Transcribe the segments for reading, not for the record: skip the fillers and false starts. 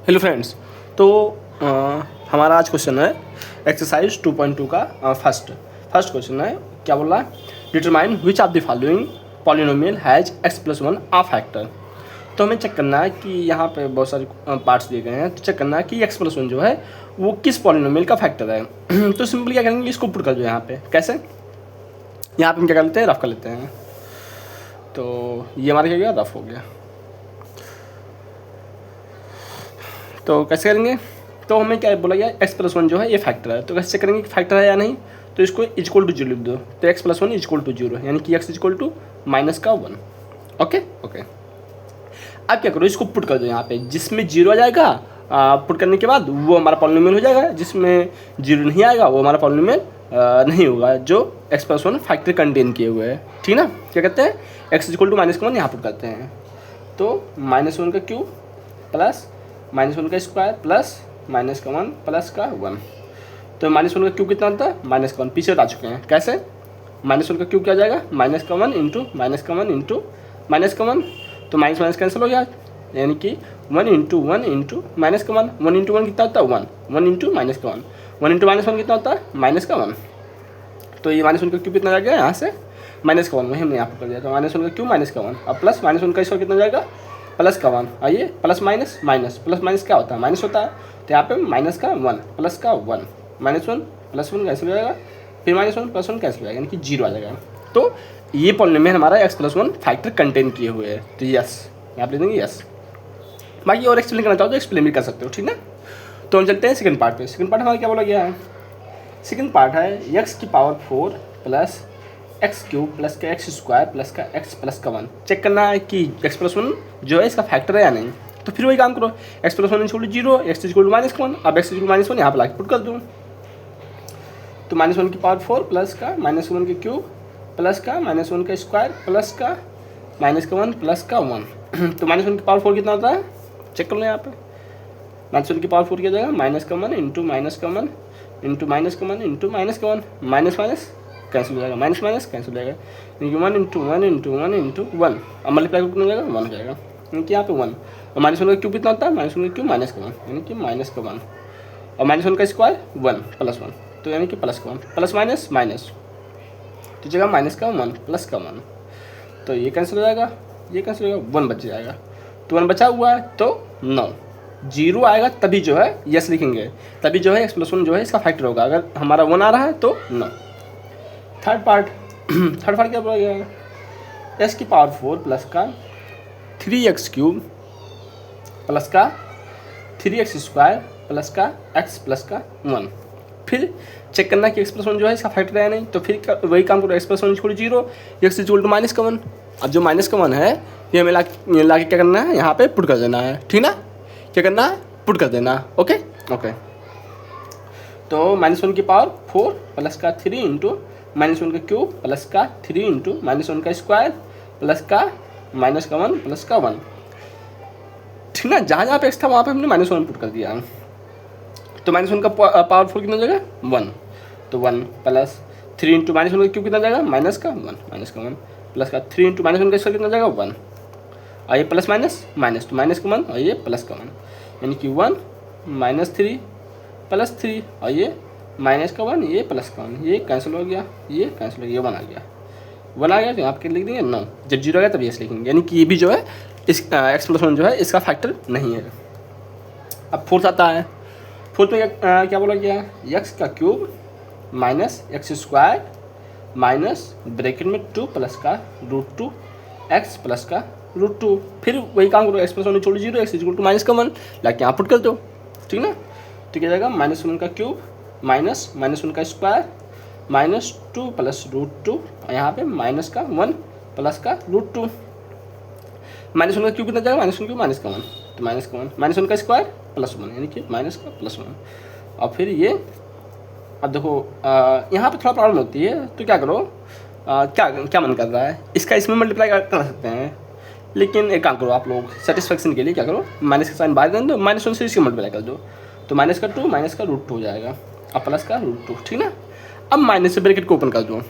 Hello friends. तो हमारा आज क्वेश्चन है एक्सरसाइज 2.2 का फर्स्ट क्वेश्चन है। क्या बोल रहा है? Determine which of the following polynomial has x+1 a factor. तो हमें चेक करना है कि यहाँ पे बहुत सारे पार्ट्स दिए गए हैं, तो चेक करना है कि x+1 जो है वो किस पॉलिनोमियल का फैक्टर है। तो सिंपली क्या करेंगे, इसको पुट कर दो यहाँ पे। कैसे? यहाँ पे हम क्या कर लेते हैं, रफ कर लेते हैं। तो ये हमारा क्या गया, रफ हो गया। तो कैसे करेंगे? तो हमें क्या बोला गया, x+1 जो है ये फैक्टर है। तो कैसे चेक करेंगे कि फैक्टर है या नहीं? तो इसको इक्वल टू 0 लिख दो। तो x+1 इक्वल टू 0 यानी कि x इक्वल टू -1। ओके। अब क्या करो, इसको पुट कर दो यहाँ पे। जिसमें 0 आ जाएगा पुट करने के बाद वो हमारा पॉलिनोमियल हो जाएगा, जिसमें 0 नहीं आएगा वो हमारा पॉलिनोमियल नहीं होगा, जो x+1 फैक्टर कंटेन किए हुए है। ठीक ना? क्या कहते हैं, x इक्वल टू -1 यहाँ पुट करते हैं। तो -1 का क्यूब प्लस -1 का स्क्वायर प्लस -1 प्लस का 1। तो -1 का क्यूब कितना होता है, -1। पीछे आ चुके हैं। कैसे? -1 का क्यूब क्या जाएगा, -1 इंटू -1 इंटू -1। तो माइनस कैंसिल हो गया, यानी कि 1 इंटू 1 इंटू -1। 1 इंटू 1 कितना होता है, 1। 1 इंटू -1। 1 इंटू -1 कितना होता है, -1। तो ये -1 का क्यूब कितना जाएगा यहाँ से, -1। वही हमने यहाँ पर कर दिया। तो -1 का क्यूब -1। अब प्लस -1 का स्क्वायर कितना जाएगा, प्लस का 1। आइए, प्लस माइनस क्या होता है, माइनस होता है। तो यहाँ पे माइनस का 1 प्लस का 1, -1 प्लस 1 कैंसिल हो जाएगा, फिर -1 प्लस 1 कैंसिल हो जाएगा, यानी कि 0 आ जाएगा। तो ये पॉलिनोमियल हमारा x+1 फैक्टर कंटेन किए हुए है। तो यस, यहाँ पे लिख देंगे यस। बाकी और एक्सप्लेन करना चाहो तो एक्सप्लेन भी कर सकते हो, ठीक ना? तो हम चलते हैं सेकंड पार्ट पे। सेकंड पार्ट हमारा क्या बोला गया है? सेकंड पार्ट है x⁴ प्लस x³ प्लस का x² प्लस का x प्लस का 1। चेक करना है कि x+1 जो है इसका फैक्टर है या नहीं। तो फिर वही काम करो, x+1 equal to 0, x equal to -1। अब x इक्वल टू -1 यहाँ पर लाके पुट कर दूँ। तो -1⁴ प्लस का -1 का क्यूब प्लस का -1 का स्क्वायर प्लस का -1 प्लस का 1। तो -1⁴ कितना होता है, चेक कर लो यहाँ पे। -1⁴ क्या जाएगा, -1 into -1 into -1 into -1। Minus cancel हो जाएगा, माइनस कैंसिल हो जाएगा, यानी कि 1 इंटू 1 इंटू 1 इंटू 1। अब मल्टीप्लाई कितना हो जाएगा, 1 हो जाएगा, यानी कि यहाँ पे 1। और -1 का क्यूब कितना होता है, -1 का क्यूब -1, यानी कि -1। और -1 का स्क्वायर 1 प्लस 1, तो यानी कि प्लस का 1 प्लस माइनस तो जगह -1 प्लस का 1। तो ये कैंसिल हो जाएगा, ये कैंसिल हो जाएगा, 1 बच जाएगा। तो 1 बचा हुआ है, तो 9। 0 आएगा तभी जो है यस लिखेंगे, तभी जो है x+1 जो है इसका फैक्टर होगा। अगर हमारा 1 आ रहा है तो 9। थर्ड पार्ट क्या बोला गया है, x⁴ प्लस का 3x³ प्लस का 3x² प्लस का x प्लस का 1। फिर चेक करना कि x+1 जो है इसका फैक्टर है नहीं। तो फिर वही काम करो, x+1 equal to 0, x equal to -1। अब जो -1 है ये हमें ला के क्या करना है, यहाँ पे पुट कर देना है, ठीक ना? क्या करना है, पुट कर देना। ओके। तो -1⁴ प्लस का 3 इंटू -1 का क्यूब प्लस का 3 इंटू -1 का स्क्वायर प्लस का -1 प्लस का 1। ठीक ना? जहाँ पे x था वहाँ पे हमने -1 पुट कर दिया। तो -1 का पावर कितना जाएगा, 1। तो 1 प्लस 3 इंटू -1 का क्यूब कितना जाएगा, -1 प्लस का 3 इंटू -1 का स्क्वायर कितना जाएगा, 1। और ये प्लस माइनस तो -1 और ये प्लस का 1, यानी कि 1 -3 प्लस 3 और ये -1 ये प्लस का 1। ये कैंसिल हो गया, ये कैंसिल हो गया, 1 आ गया। 1 आ गया तो यहाँ पे लिख देंगे 9। जब 0 आ गया तब ये लिखेंगे, यानी कि ये भी जो है इस x+1 जो है इसका फैक्टर नहीं है। अब फोर्थ आता है। फोर्थ में क्या बोला गया है, x³ minus x² minus bracket में 2 प्लस का √2 x प्लस का √2। फिर वही काम करो, x+1 equal to 0, x equal to -1 लाके यहाँ पुट कर दो, ठीक ना? तो क्या जाएगा, -1 का क्यूब माइनस -1 का स्क्वायर -2 प्लस √2, यहाँ पे -1 प्लस का √2। -1 का क्यूब कितना जाएगा, -1 क्यूब -1, तो -1 का स्क्वायर प्लस 1, यानी कि -1। और फिर ये अब देखो यहाँ पे थोड़ा प्रॉब्लम होती है। तो क्या करो, क्या मन कर रहा है, इसका इसमें मल्टीप्लाई कर सकते हैं, लेकिन एक काम करो आप लोग सेटिस्फेक्शन के लिए क्या करो, माइनस का साइन बाहर कर दो, -1 से इसकी मल्टीप्लाई कर दो। तो -2 का √2 हो जाएगा और प्लस का √2, ठीक ना? अब माइनस से ब्रैकेट को ओपन कर दो।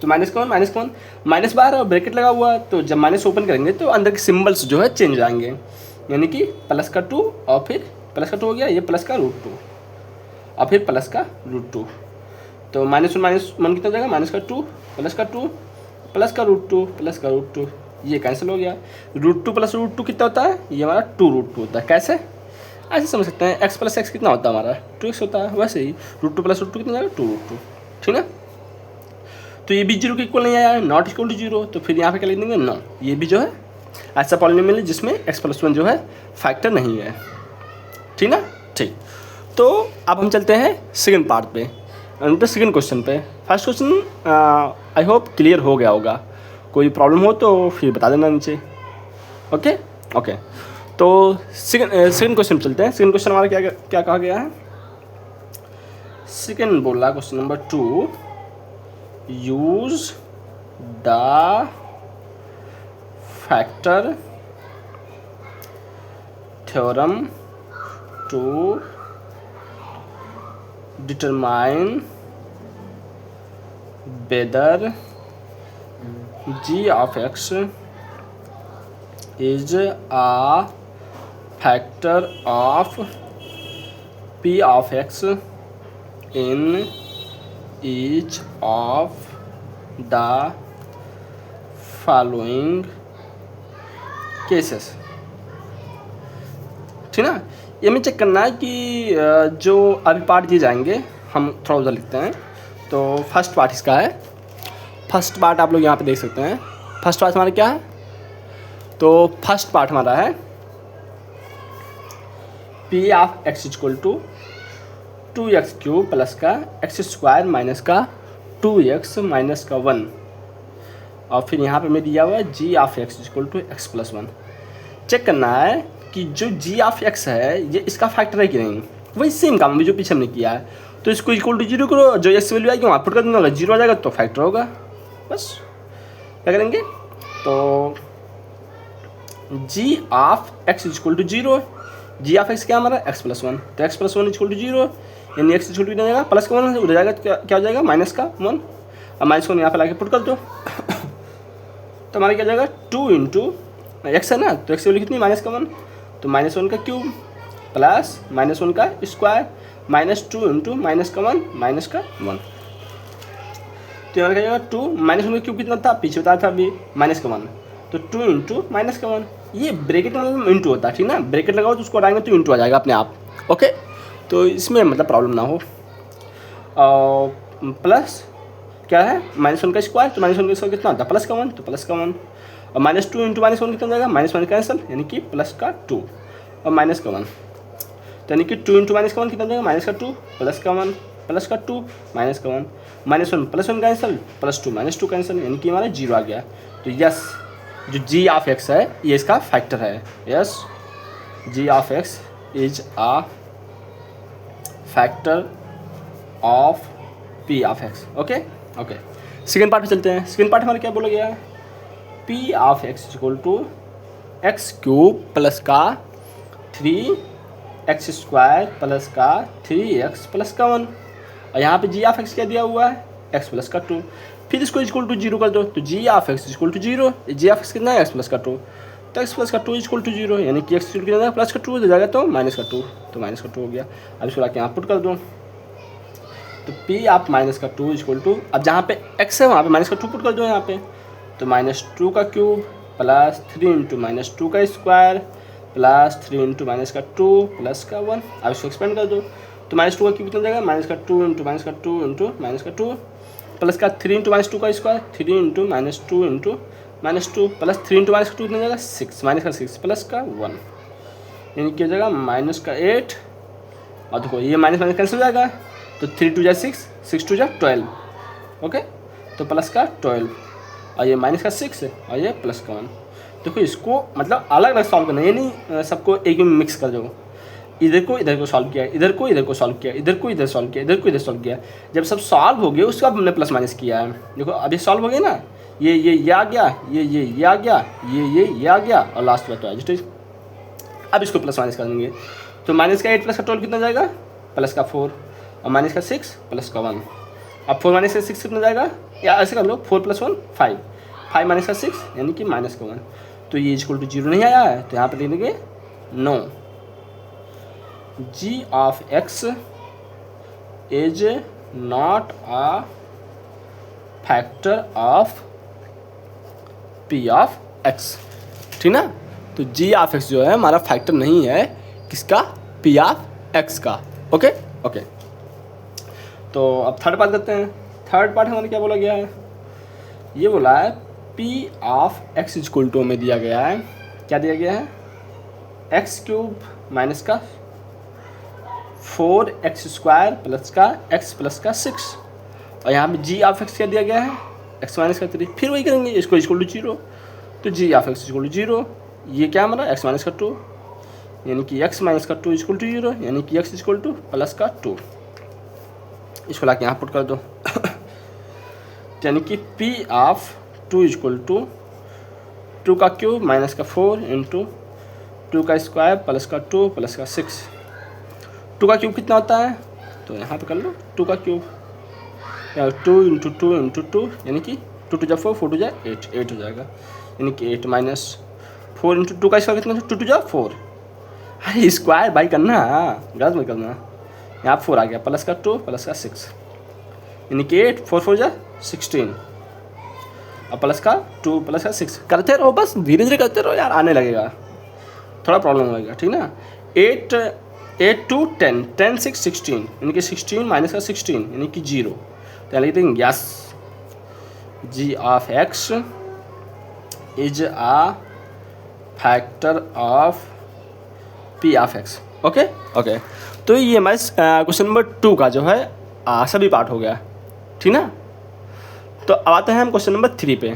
तो -1 माइनस बाहर और ब्रैकेट लगा हुआ है, तो जब माइनस ओपन करेंगे तो अंदर के सिम्बल्स जो है चेंज आएंगे। यानी कि प्लस का 2 और फिर प्लस का 2 हो गया, ये प्लस का √2 और फिर प्लस का √2। तो -1 कितना हो जाएगा, -2 प्लस का 2 प्लस का √2 प्लस का √2, ये कैंसिल हो गया। √2 प्लस √2 कितना होता है, ये हमारा 2√2 होता है। कैसे, ऐसे समझ सकते हैं, x प्लस एक्स कितना होता है हमारा 2x होता है, वैसे ही √2 प्लस √2 कितना जाएगा 2√2, ठीक ना। तो ये भी 0 के इक्वल नहीं आया है, नॉट इक्वल टू 0, तो फिर यहाँ पे क्या लिख देंगे, नो, ये भी जो है ऐसा पॉलिनोमियल है जिसमें x+1 जो है फैक्टर नहीं है, ठीक ना। ठीक, तो अब हम चलते हैं सेकंड पार्ट पे, तो सेकंड क्वेश्चन पे। First question I hope clear हो गया होगा, कोई प्रॉब्लम हो तो फिर बता देना नीचे। ओके ओके, तो सेकंड क्वेश्चन पे चलते हैं। सेकंड क्वेश्चन हमारा क्या कहा गया है, सेकंड बोला question number 2, use the factor theorem to determine whether g of x is a factor of p of x in each of the following cases, ठीक ना। ये हमें चेक करना है कि जो अभी पार्ट दिए जाएंगे हम थोड़ा उधर लिखते हैं। तो फर्स्ट पार्ट इसका है, फर्स्ट पार्ट आप लोग यहाँ पे देख सकते हैं। फर्स्ट पार्ट हमारा क्या है, तो फर्स्ट पार्ट हमारा है p of x equal to 2x³ plus का x² माइनस का 2x माइनस का 1, और फिर यहाँ पे मैं दिया हुआ है g of x equal to x+1। Check करना है कि जो g ऑफ x है ये इसका फैक्टर है कि नहीं, वही सेम काम भी जो पीछे हमने किया है। तो इसको इक्वल टू 0 करो, जो x वैल्यू आएगी वहाँ पुट कर देना, अगर 0 आ जाएगा तो फैक्टर होगा। बस क्या करेंगे, तो g of x equal to 0, g of x क्या हमारा x+1, तो x+1 इक्वल टू 0, यानी x इक्वल टू कितना जाएगा प्लस का 1 उधर जाएगा, क्या हो जाएगा माइनस का 1, अब -1 यहाँ पे लाके पुट कर दो तो हमारा क्या जाएगा 2 इंटू x है ना, तो x वैल्यू कितनी -1, तो -1 का क्यूब प्लस -1 का स्क्वायर -2 इंटू -1 -1, तो यहाँ क्या जाएगा 2 -1 का क्यूब कितना था पीछे बताया था अभी -1, तो 2 इंटू -1, ये ब्रैकेट में इंटू होता है, ठीक ना। ब्रैकेट लगाओ तो उसको हटाएंगे तो इंटू आ जाएगा अपने आप। ओके, तो इसमें मतलब प्रॉब्लम ना हो। प्लस क्या है -1 का स्क्वायर, तो -1 का स्क्वायर कितना होता है प्लस का 1, तो प्लस का 1, और -2 इंटू -1 कितना जाएगा -1 कैंसिल, यानी कि प्लस का 2 और माइनस का 1, तो यानी कि 2 इंटू -1 कितना जाएगा -2 प्लस का 1 प्लस का 2 माइनस का 1, -1 प्लस 1 कैंसिल, +2 -2 कैंसिल, यानी कि हमारा 0 आ गया। तो यस, जो g ऑफ x है ये इसका फैक्टर है। Yes, g of x is a factor of p of x। Okay okay, second part पे चलते हैं। सेकेंड पार्ट हमारा क्या बोला गया है, p of x equal to x³ plus का 3x² प्लस का 3x प्लस का 1, और यहाँ पे g ऑफ x क्या दिया हुआ है x प्लस का 2, फिर इसको इक्वल टू 0 कर दो, तो g of x equal to 0, g of x कितना है x प्लस का 2, तो x प्लस का 2 इक्वल टू 0, यानी कि x कितना है प्लस का 2 हो जाएगा तो माइनस का 2, तो माइनस का 2 हो गया। अब इसको लाके यहाँ पुट कर दो, तो p ऑफ -2 इक्वल टू, अब जहाँ पे x है वहाँ पे -2 पुट कर दो यहाँ पे, तो -2 का क्यूब प्लस 3 इंटू -2 का स्क्वायर प्लस 3 इंटू -2 प्लस का 1, अब इसको एक्सपेंड कर दो, तो -2 का क्यूब कितना जाएगा -2 इंटू -2 इंटू -2 प्लस का 3 इंटू -2 का square 3 into -2 into -2 plus 3 into -2 कितना जाएगा 6 -6 प्लस का 1, यानी क्या हो जाएगा -8, और देखो ये माइनस कैंसिल हो जाएगा, तो 3 2 जा 6, 6 2 जा 12, ओके, तो प्लस का 12, और ये माइनस का 6 है और ये प्लस का 1। देखो इसको मतलब अलग अलग सॉल्व करना है, ये नहीं सबको एक ही मिक्स कर दो, इधर को सॉल्व किया, इधर को सॉल्व किया, इधर को इधर सॉल्व किया, इधर को इधर सॉल्व किया। जब सब सॉल्व हो गए उसके बाद हमने प्लस माइनस किया है। देखो अभी सॉल्व हो गया ना, ये आ गया, ये आ गया, ये आ गया, और लास्ट में तो एडजस्ट। अब इसको प्लस माइनस कर देंगे, तो माइनस का 8 प्लस का 12 कितना जाएगा प्लस का 4, और माइनस का 6 प्लस का 1, अब 4 माइनस का 6 कितना जाएगा, या ऐसे कर लो 4 + 1 5 माइनस का 6 यानी कि -1, तो ये इक्वल टू 0 नहीं आया है, तो यहाँ पर लिख देंगे no, g of x is not a factor of p of x, ठीक ना। तो जी ऑफ एक्स जो है हमारा फैक्टर नहीं है किसका, पी ऑफ एक्स का। ओके ओके, तो अब थर्ड पार्ट करते हैं। थर्ड पार्ट हमारे क्या बोला गया है, ये बोला है p of x equal to में दिया गया है, क्या दिया गया है, एक्स क्यूब माइनस का 4x² प्लस का x प्लस का 6, और यहाँ पे जी ऑफ एक्स क्या दिया गया है, x माइनस का 3। फिर वही करेंगे, इसको इक्वल टू 0, तो जी ऑफ एक्स इक्वल टू 0, ये क्या हमारा x माइनस का 2, यानी कि x माइनस का 2 इक्वल टू 0, यानी कि x इक्वल टू प्लस का 2। इसको ला के यहाँ पुट कर दो यानी कि p ऑफ 2 इक्वल टू 2 का क्यूब माइनस का 4 इंटू 2 का स्क्वायर प्लस का 2 प्लस का 6। 2 का क्यूब कितना होता है, तो यहाँ पे कर लो 2 का क्यूब, 2 इंटू 2 इंटू 2, यानी कि 2 टू जा 4, 4 टू जा 8, 8 हो जाएगा, यानी कि 8 माइनस 4 इंटू 2 का स्क्वायर कितना, 2 टू जा 4। अरे स्क्वायर भाई करना, गलत मत करना, यहाँ 4 आ गया प्लस का 2 प्लस का 6, यानी कि 8, 4 4 जा 16, और प्लस का 2 प्लस का 6। करते रहो बस, धीरे धीरे करते रहो यार, आने लगेगा, थोड़ा प्रॉब्लम होएगा, ठीक ना। 8 2 10, 10 6 16, यानी कि 16 माइनस का 16, यानी कि 0। तो यहाँ लिखते हैं yes, g of x is a factor of p of x. Okay okay, तो ये हमारे क्वेश्चन नंबर 2 का जो है सभी पार्ट हो गया, ठीक ना। तो अब आते हैं हम क्वेश्चन नंबर 3 पे।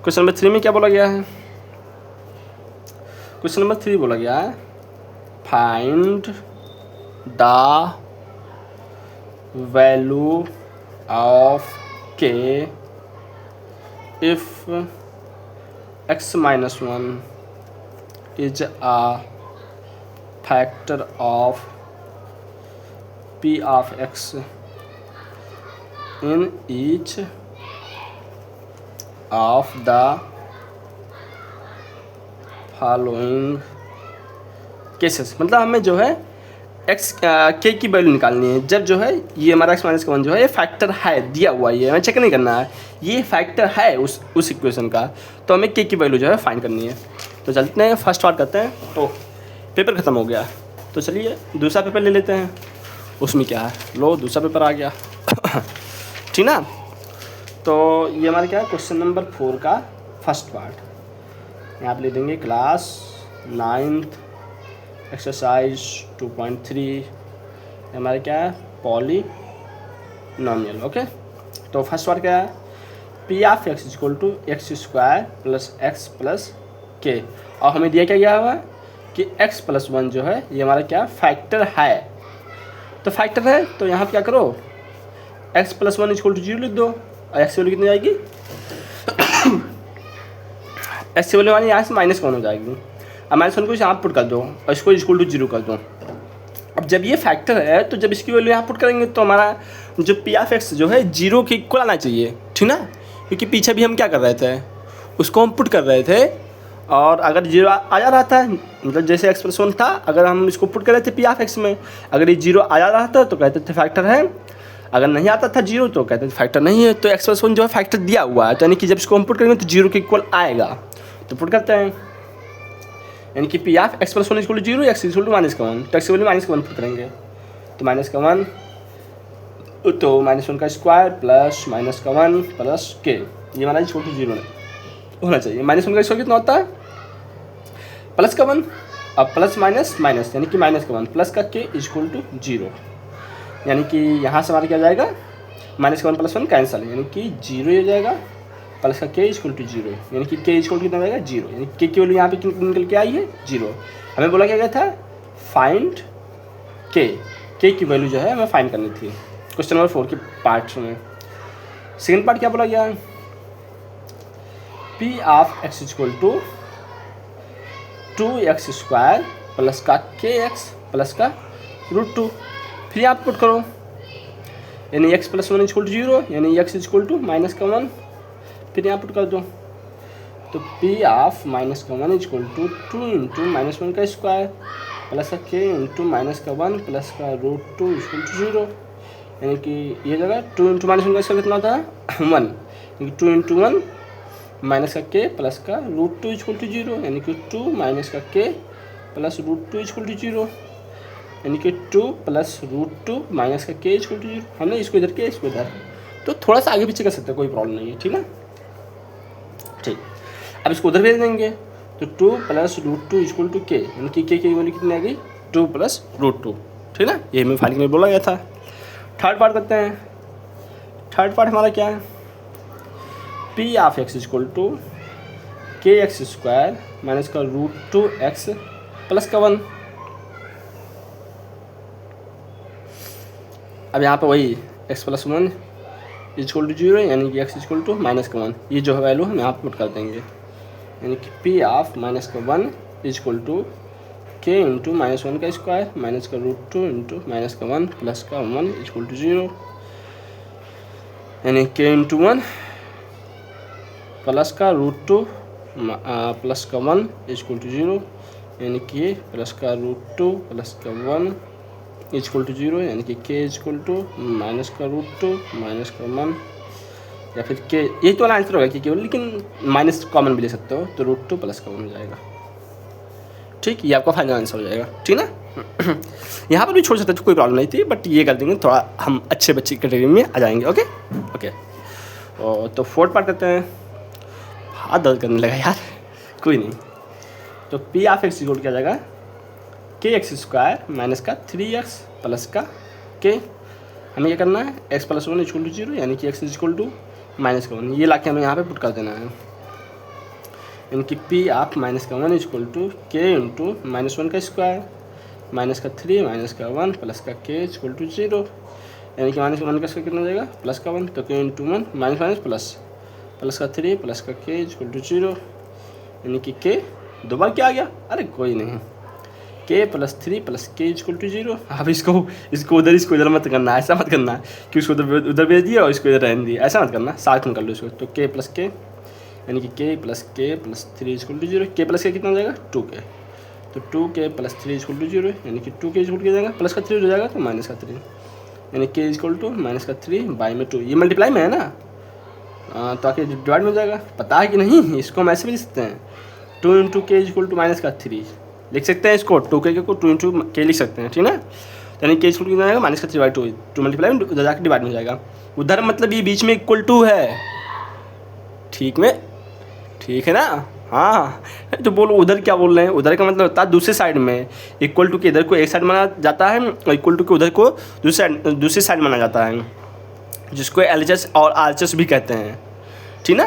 क्वेश्चन नंबर 3 में क्या बोला गया है, क्वेश्चन नंबर 3 बोला गया है find the value of k if x minus 1 is a factor of p of x in each of the following cases. मतलब हमें जो है एक्स के की वैल्यू निकालनी है जब जो है ये हमारा x माइनस का 1 जो है ये फैक्टर है, दिया हुआ है, ये हमें चेक नहीं करना है, ये फैक्टर है उस इक्वेशन का, तो हमें के की वैल्यू जो है फाइंड करनी है। तो चलते हैं फर्स्ट पार्ट करते हैं, तो पेपर ख़त्म हो गया, तो चलिए दूसरा पेपर ले लेते हैं। उसमें क्या है, लो दूसरा पेपर आ गया ठीक ना। तो ये हमारा क्या है, क्वेश्चन नंबर 4 का फर्स्ट पार्ट। यहाँ पे ले देंगे क्लास 9th एक्सरसाइज 2.3, हमारे क्या है, पॉलीनोमियल। ओके, तो फर्स्ट पार्ट क्या है, p of x equal to x square plus x plus k, और हमें दिया क्या गया हुआ है कि x प्लस 1 जो है ये हमारा क्या फैक्टर है। तो फैक्टर है तो यहाँ पे क्या करो, x प्लस 1 इक्वल टू 0 लिख दो, और x की वैल्यू कितनी जाएगी x की वैल्यू हमारी यहाँ से -1 हो जाएगी, अब -1 को यहाँ पुट कर दो और इसको इक्वल टू 0 कर दो। अब जब ये फैक्टर है तो जब इसकी वैल्यू यहाँ पुट करेंगे तो हमारा जो पी ऑफ एक्स जो है 0 के इक्वल आना चाहिए, ठीक ना, क्योंकि पीछे भी हम क्या कर रहे थे, उसको हम पुट कर रहे थे, और अगर 0 आ जा रहा था, मतलब जैसे x प्लस 1 था, अगर हम इसको पुट कर रहे थे पी ऑफ एक्स में, अगर ये 0 आ जा रहा था तो कहते थे फैक्टर है, अगर नहीं आता था 0 तो कहते थे फैक्टर नहीं है। तो x प्लस 1 जो है फैक्टर दिया हुआ है, तो यानी कि जब इसको हम पुट करेंगे तो 0 के इक्वल आएगा, तो पुट करते हैं, यानी कि p of x plus 1 equal to 0, x equal to -1, तो एक्स की वैल्यू -1 पुट करेंगे, तो -1 तो -1 का स्क्वायर प्लस -1 प्लस के, ये हमारा इक्वल टू 0 होना चाहिए। -1 का स्क्वायर कितना होता है, प्लस का 1, अब प्लस माइनस माइनस, यानी कि -1 प्लस का के इक्वल टू 0, यानी कि यहाँ से हमारा क्या जाएगा, -1 प्लस 1 कैंसिल, यानी कि 0 हो जाएगा, प्लस का के इक्वल टू 0, यानी कि के इक्वल टू कितना जाएगा 0, यानी के की वैल्यू यहाँ पे निकल के आई है 0। हमें बोला क्या गया था, फाइंड के की वैल्यू जो है हमें फाइंड करनी थी क्वेश्चन नंबर 4 के पार्ट में। सेकेंड पार्ट क्या बोला गया, p of x equal to 2x square plus का kx प्लस का √2, फिर आप पुट करो, यानी x प्लस 1 इक्वल टू 0, यानी x इक्वल टू -1, फिर यहाँ पुट कर दो, तो पी ऑफ माइनस का 1 इक्वल टू 2 इंटू माइनस 1 का स्क्वायर प्लस का के इंटू माइनस का 1 प्लस का रूट 2 इक्वल टू 0, यानी कि ये जगह 2 इंटू माइनस 1 का स्क्वायर कितना होता है 1, यानी 2 इंटू 1 माइनस का के प्लस का रूट 2 इक्वल टू 0, यानी कि 2 माइनस का के प्लस रूट 2 इक्वल टू 0, यानी कि 2 प्लस रूट 2 माइनस का के इक्वल टू 0। हमने इसको इधर के इसको इधर, तो थोड़ा सा आगे पीछे कर सकते हैं, कोई प्रॉब्लम नहीं है, ठीक है। ठीक, अब इसको उधर भेज देंगे, तो 2 प्लस रूट 2 इक्वल टू के, यानी कि के वैल्यू कितनी आ गई 2 प्लस रूट 2, ठीक ना। ये हमें फाइल में बोला गया था। थर्ड पार्ट करते हैं। थर्ड पार्ट हमारा क्या है, p of x equal to k x square minus का रूट 2 एक्स प्लस का 1। अब यहाँ पे वही x प्लस 1 इक्वल टू 0, यानी कि x इक्वल टू माइनस का 1, ये जो है वैल्यू हम यहाँ पे पुट कर देंगे, यानी कि p ऑफ माइनस का 1 equal to k into minus 1 का स्क्वायर माइनस का रूट 2 इंटू माइनस का 1 प्लस का 1 इक्वल टू 0, यानी k इंटू 1 प्लस का रूट 2 प्लस का 1 इक्वल टू 0, यानी कि प्लस का रूट 2 प्लस का 1 इक्वल टू 0, यानी कि k इक्वल टू माइनस का रूट 2 माइनस का 1, या फिर k, यही तो आंसर होगा कि केवल, लेकिन माइनस कॉमन भी ले सकते हो, तो रूट 2 प्लस का 1 हो जाएगा। ठीक, ये आपका फाइनल आंसर हो जाएगा, ठीक ना। यहाँ पर भी छोड़ सकते थे, कोई प्रॉब्लम नहीं थी, बट ये कर देंगे, थोड़ा हम अच्छे बच्चे कैटेगरी में आ जाएंगे। ओके ओके, तो फोर्थ पार्ट करते हैं। हाथ दर्द करने लगा यार, कोई नहीं। तो पी ऑफ एक्स इक्वल क्या जाएगा, के एक्स स्क्वायर माइनस का 3x प्लस का के, हमें ये करना है x प्लस 1 इक्वल टू 0, यानी कि x इक्वल टू माइनस का 1, ये ला के हमें यहाँ पे पुट कर देना है, यानी कि p ऑफ माइनस का 1 इक्वल टू के इंटू माइनस 1 का स्क्वायर माइनस का 3 माइनस का 1 प्लस का के इक्वल टू 0, यानी कि माइनस 1 का स्क्वायर कितना हो जाएगा प्लस का 1, तो के into 1 minus minus plus plus का 3 प्लस का के इक्वल टू 0, यानी कि के दो बार क्या आ गया, अरे कोई नहीं, के प्लस 3 प्लस के इक्वल टू 0। अब इसको उधर मत करना, ऐसा मत करना कि उसको उधर भेज दिया और इसको इधर रहने दिया, ऐसा मत करना, साथ में कर लो इसको। तो के प्लस के, यानी कि के प्लस 3 इक्वल टू 0, के प्लस के कितना हो जाएगा 2k, तो 2k प्लस 3 इक्वल टू 0, यानी कि 2k इक्वल टू जाएगा प्लस का 3 हो जाएगा, तो माइनस का 3, यानी के इक्वल टू माइनस का 3 बाई में 2, ये मल्टीप्लाई में है ना, तो आके डिवाइड में हो जाएगा, पता है कि नहीं, इसको हम ऐसे भी लिख सकते हैं, 2 इंटू के इक्वल टू माइनस का 3 लिख सकते हैं, इसको 2k को 2 इंटू के लिख सकते हैं, ठीक है। यानी के इक्वल कितना जाएगा माइनस का 3 बाई 2 मल्टीप्लाई में उधर जाकर डिवाइड में हो जाएगा, उधर मतलब ये बीच में इक्वल टू है, ठीक है ना। हाँ, तो बोलो उधर क्या बोल रहे हैं, उधर का मतलब होता है दूसरे साइड में, इक्वल टू के इधर को एक साइड माना जाता है और इक्वल टू के उधर को दूसरी साइड माना जाता है, जिसको LHS और RHS भी कहते हैं, ठीक ना।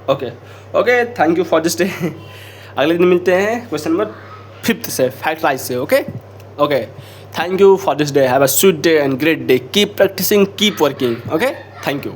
Okay, thank you for this day. अगले दिन मिलते हैं क्वेश्चन नंबर 5 से, फैक्टराइज से। Okay, thank you for this day, have a sweet day and great day, keep practising, keep working. Okay, thank you.